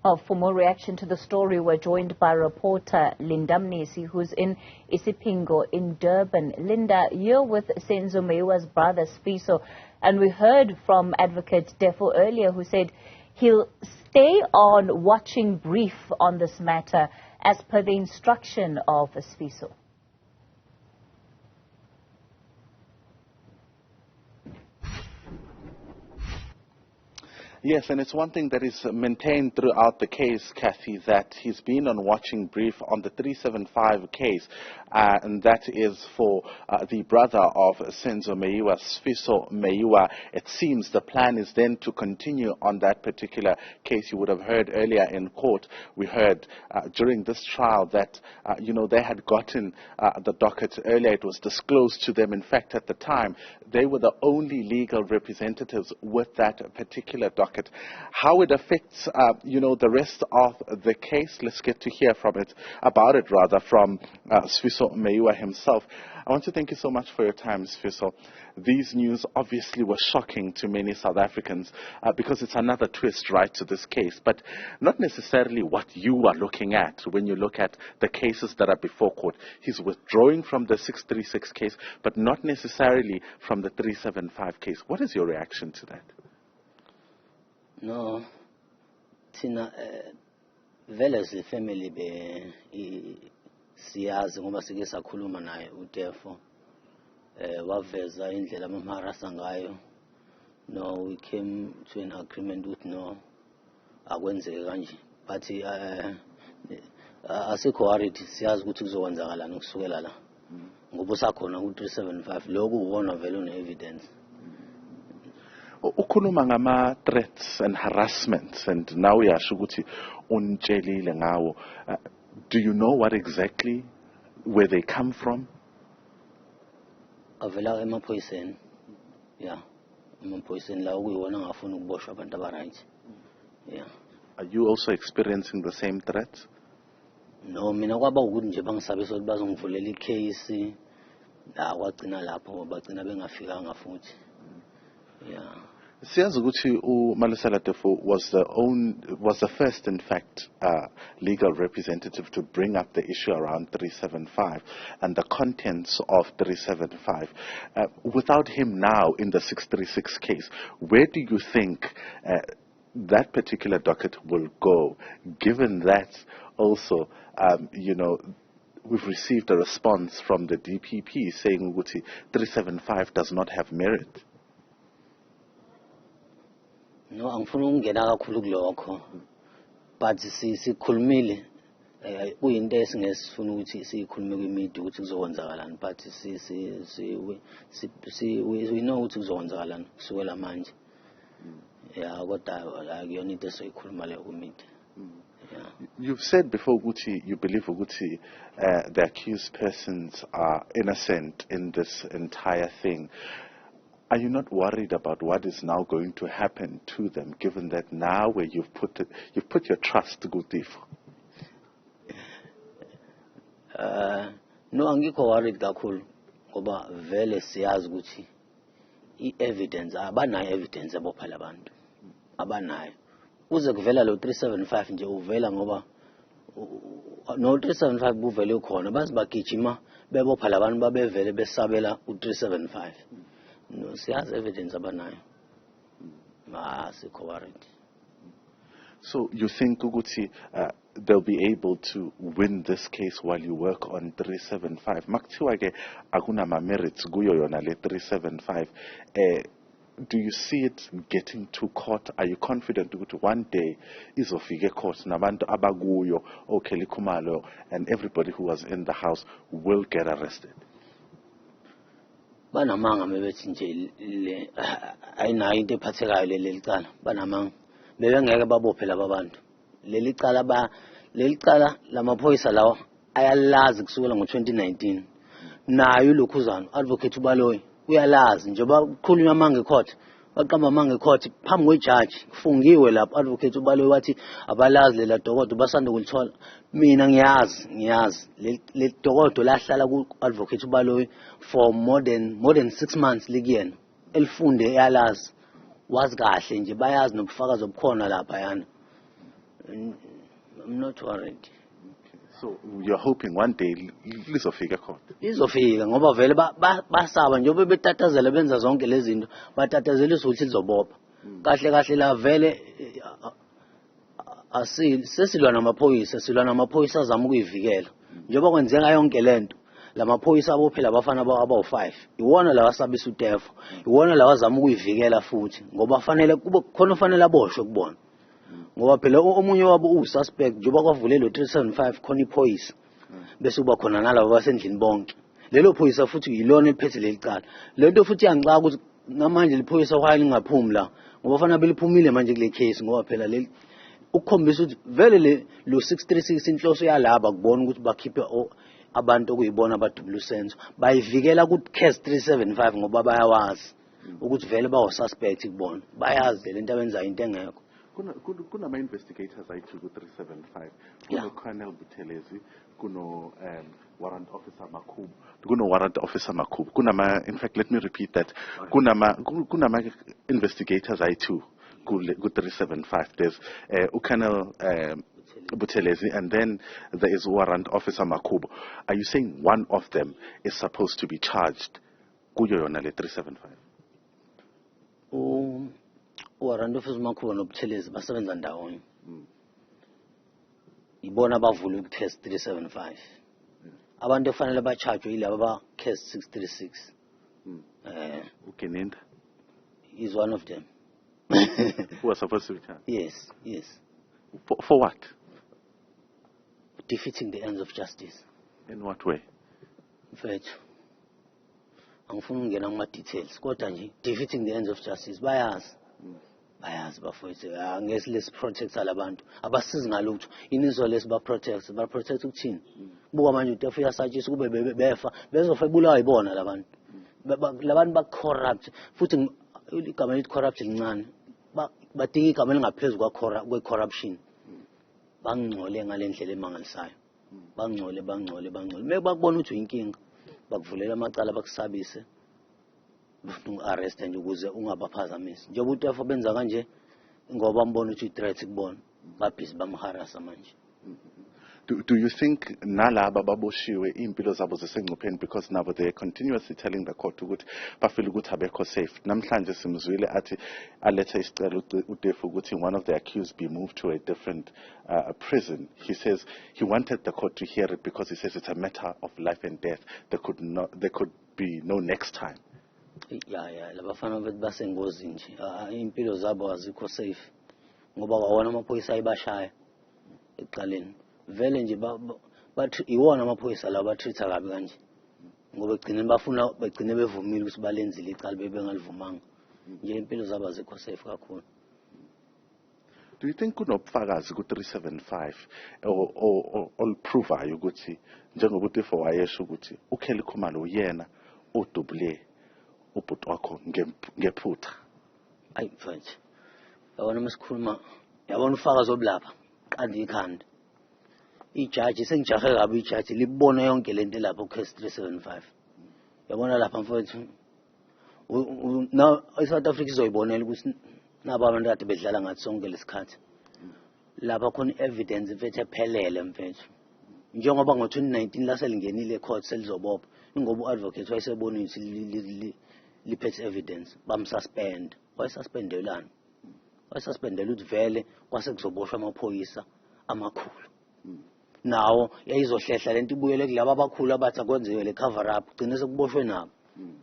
For more reaction to the story, we're joined by reporter Linda Mnisi, who's in Isipingo in Durban. Linda, you're with Senzo Meyiwa's brother, Sifiso, and we heard from Advocate Teffo earlier, who said he'll stay on watching brief on this matter as per the instruction of Sifiso. Yes, and it's one thing that is maintained throughout the case, Kathy, that he's been on watching brief on the 375 case, and that is for the brother of Senzo Meyiwa, Sifiso Meyiwa. It seems the plan is then to continue on that particular case. You would have heard earlier in court, we heard during this trial that, they had gotten the docket earlier. It was disclosed to them. In fact, at the time, they were the only legal representatives with that particular docket. How it affects, the rest of the case, let's get to hear from Sifiso Meyiwa himself. I want to thank you so much for your time, Sifiso. These news obviously were shocking to many South Africans because it's another twist, right, to this case, but not necessarily what you are looking at when you look at the cases that are before court. He's withdrawing from the 636 case, but not necessarily from the 375 case. What is your reaction to that? No, Tina, veles le family be siyazi ngoba sike sakhuluma naye uTeffo waveza indlela amharasa ngayo. No, we came to an agreement with no akwenzeke kanje, but asikho worried, siyazi ukuthi kuzokwenzakalana ukusukela la ngoba usakhona ku375 lokhu uwona vele une evidence. Ukhuluma ngama threats and harassment, and now uyasho ukuthi untshelile ngawo. Do you know what exactly, where they come from? Avela emaphoyiseni. Yeah. Emaphoyiseni la ukuyiwona ngafuna ukuboshwa abantu abaright. Yeah. Are you also experiencing the same threats? No, mina kwaba ukuthi nje bangisabisa ukuthi bazongivulela icase la kwagcina lapho bagcina bengafikanga futhi. Yeah. Malesela Teffo was the first, in fact, legal representative to bring up the issue around 375 and the contents of 375. Without him now in the 636 case, where do you think that particular docket will go, given that also, we've received a response from the DPP saying 375 does not have merit? No, angifuna ukungena kakhulu kulokho, but sikhulumile kuyinto esingesifuna ukuthi sikhulume kwimedia ukuthi kuzokwenzakalani, but we know ukuthi kuzokwenzakalani kusukela manje. Yeah, kodwa akuyona into esiyikhuluma leyo kwimedia. You've said before, Guti, you believe Guti, the accused persons are innocent in this entire thing. Are you not worried about what is now going to happen to them, given that now where you've put your trust to Guti? No, angikho worried kakhulu ngoba vele siyazi ukuthi evidence abanayo evidence abophala abantu abanayo uze kuvela lo 375 nje uvela ngoba no 375 buvele ukhona bazibagijima bebophala abantu babevele besabela u375. No, siyazi evidence abanayo. Asikho worried. So you think Guti they'll be able to win this case while you work on 375? Makuthiwa ke akunama merits kuyo yona le 375. Do you see it getting to court? Are you confident that one day izofike court nabantu abakuyo oKelly Khumalo and everybody who was in the house will get arrested? Banamanga mebethi nje le ayinayo into ephathekayo lelicala banamanga bebengeke babophe laba bantu lelicala lamaphoyisa lawo ayalazi kusukela ngo2019 nayo lokhuzana advocate ubaloyi uyalazi nje bakhulunywa amange court baqamba amange court phambi kwejaji kufungiwe lapho advocate ubaloyi wathi abalazi lela dokodo basanda kulithola. Mina ngiyazi le dokodo lahlala ku advocate ubaloyi for more than 6 months likuyena elifunde yalazi wazi kahle nje bayazi nobufakazi obukhona lapha yana not worried. So you're hoping one day lizofika court. Izofika ngoba vele basaba njengoba betatazela benza zonke lezi zinto batatazela ukuthi lizobopha. Kahle kahle la vele sesilwa namaphoyisa azama ukuyivikela. Njengoba kwenzeka yonke lento lamaphoyisa abophela abafana abawu5 iwona la wasabisa uTeffo iwona la wazama ukuyivikela futhi ngoba fanele kube khona fanele aboshwe kubona ngoba phela omunye wabo ususpect njengoba kwavulelwe 375 khona iphoyisa bese kuba khona nalabo basendlini bonke lelo phoyisa futhi yilona ephethe lelicala lento futhi yangixaka ukuthi namanje liphoyisa kwaye lingaphumi la ngoba fanele beliphumile manje kule case ngoba phela leli ukukhombisa ukuthi vele lo 636 inhloso yalaba kubona ukuthi bakhiphe abantu okuyibona abadubula usenzo bayivikela ku case 375 ngoba bayawazi ukuthi vele bawo suspect kubona bayazi lento abenza into engekho kuna ama investigators ayithi ku 375 kuno Colonel Buthelezi kuno warrant officer Makhubu kuno warrant officer Makhubu in fact let me repeat that kuna ma investigators ayithi ku 375 there's Colonel Buthelezi, and then there is warrant officer Makhubu. Are you saying one of them is supposed to be charged? Kuyo yona le 375. Warrant officer Makhubu no Buthelezi basebenza ndawonye. Ibona bavula ukutest 375. Abantu efanele bacharge yilabo ba case 636. Ukeninda is one of them. Who are supposed to be charged? Yes. For what? Defeating the ends of justice. In what way? Mfethu. Angifuni ukungena kuma details. Kodwa nje defeating the ends of justice bayazi. Bayazi bafowethu. Angeke let's protect alabantu. Abasizi ngalutho. Inizwa lesi ba protect ukuthini? Buka manje uTeffo uyasatshisa kube befa bezofa ebulawa ibona labantu. Labantu ba corrupt futhi igama elithi corrupt lincane. Badinga igama elingaphezulu kwa corruption. Bangcole ngalendlela emangalisayo bangcole mebakubona ukuthi uyinkinga bakuvulela amacala bakusabise arrest nje ukuze ungabaphazamisi njengoba uTeffo benza kanje ngoba mbona ukuthi threat kubona babhizi bamharasa manje. Do you think nalaba baboshiwe impilo zabo zisengcupheni because nabo they are continuously telling the court ukuthi bafeel ukuthi abekho safe? Namhlanje simzwile athi aletha isicelo uTeffo ukuthi one of the accused be moved to a different prison. He says he wanted the court to hear it because he says it's a matter of life and death. There could be no next time. Yeah, labafana bethu basengozini nje impilo zabo azikho safe ngoba kwawona amaphoyisa ayibashaya eqaleni. Vele nje bathi iwona amaphoyisa la batreata kabi kanje ngoba begcine bevumile ukuthi balenzile icala bebengalivumanga nje impilo zabo azikho safe kakhulu. Do you think kunobufakazi ku 375 oluprovayo ukuthi njengoba uTeffo wayesho ukuthi uKelly Khumalo uyena odubule ubhuti wakho ngephutha? Ayi mfethu yabona masikhuluma yabona ufakazi oblapha qanda ikhanda ijaji sengijahe kabi ijaji libona yonke lento lapha ku case 375 yabona lapha mfowethu now iSouth Africa izoyibonela ukuthi naba abantu kade bedlala ngathi sonke lesikhathi lapha khona evidence mfethu ephelele mfethu njengoba ngo2019 la selingenile court selizobopha ingoba uadvocate wayesebona ukuthi liphethe evidence bamsuspend wayesuspendelana wayesuspendela ukuthi vele kwase kuzoboshwa amaphoyisa amakhulu nawo yayizohlehla lento ibuyele kulabo abakhulu abathi akwenziwe le cover up gcine sekuboshwe nabo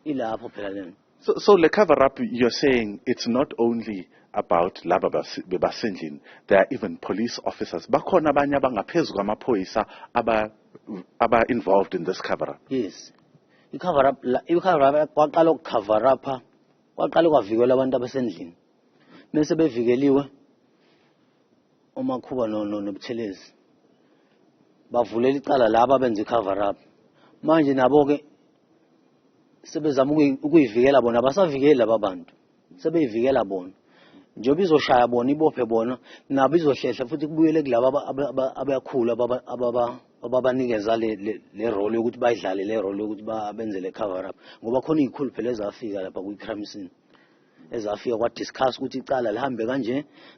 ilapho phela lento. So the cover up, you're saying it's not only about laba bebasendlini, there are even police officers bakhona abanye abangaphezulu kwamaphoyisa aba involved in this cover up. Yes, i-cover up kwaqala ukucover up kwaqala kwavikela abantu abasendlini bese bevikeliwe uMakhuba noButhelezi bavulela icala laba benza icover up manje nabo ke sebezama ukuyivikela bona basavikela laba bantu sebeyivikela bona njengoba izoshaya bona ibophe bona nabo izohlehla futhi kubuyele kulabo abayakhulu ababanikeza le role yokuthi bayidlale le role yokuthi benze le cover up ngoba khona izikhulu phela ezafika lapha ku crime scene ezafika kwadiscuss ukuthi icala lihambe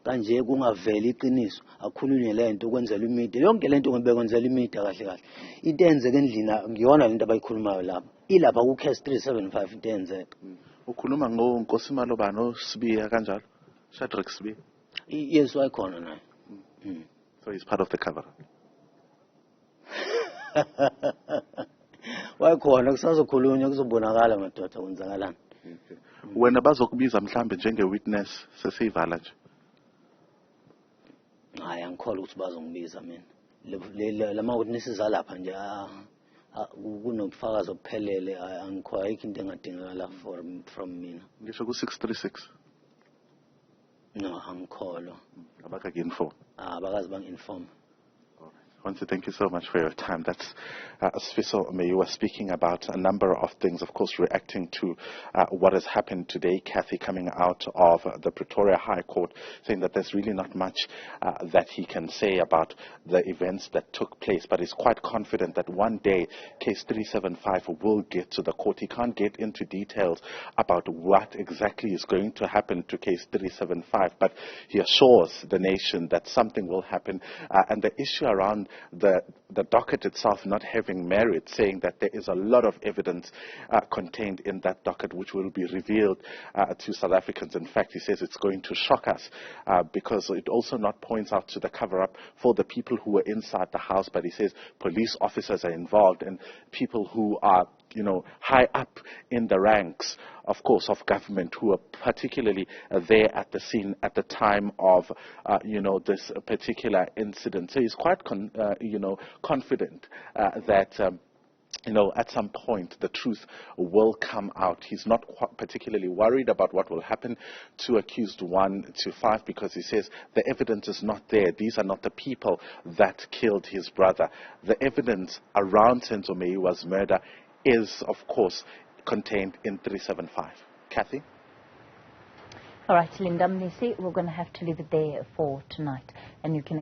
kanje kungaveli iqiniso akhulunywe lento ukwenzela imedia yonke lento ngebekwenzela imedia kahle kahle into enzeke endlini ngiyona lento abayikhulumayo lapha ilapha ku case 375 into enzeke ukhuluma ngoNkosimalo bano Sibiya kanjalo Shadrack Sibiya yes wayikhona naye so he's part of the cover wayikhona kusazokhulunywa kuzobonakala madoda kwenzakalani wena bazokubiza mhlambe njenge witness sesiyivala nje hayi angikholwa ukuthi bazongibiza mina lama witnesses alapha nje kunobufakazi obuphelele angikholwa ayikho into engadingakala from mina ngisho ku 636 no angikholwa abakaku-inform abakazi bangi-inform. I want to thank you so much for your time. That's Sifiso Meyiwa speaking about a number of things, of course, reacting to what has happened today. Kathy coming out of the Pretoria High Court saying that there's really not much that he can say about the events that took place, but he's quite confident that one day case 375 will get to the court. He can't get into details about what exactly is going to happen to case 375, but he assures the nation that something will happen, and the issue around the docket itself not having merit, saying that there is a lot of evidence contained in that docket which will be revealed to South Africans. In fact, he says it's going to shock us because it also not points out to the cover-up for the people who were inside the house, but he says police officers are involved and people who are high up in the ranks, of course, of government, who are particularly there at the scene at the time of, this particular incident. So he's quite, confident that, at some point the truth will come out. He's not particularly worried about what will happen to accused 1 to 5 because he says the evidence is not there. These are not the people that killed his brother. The evidence around Senzo Meyiwa's murder is, of course, contained in 375. Kathy? All right, Linda Mnisi, we're going to have to leave it there for tonight. And you can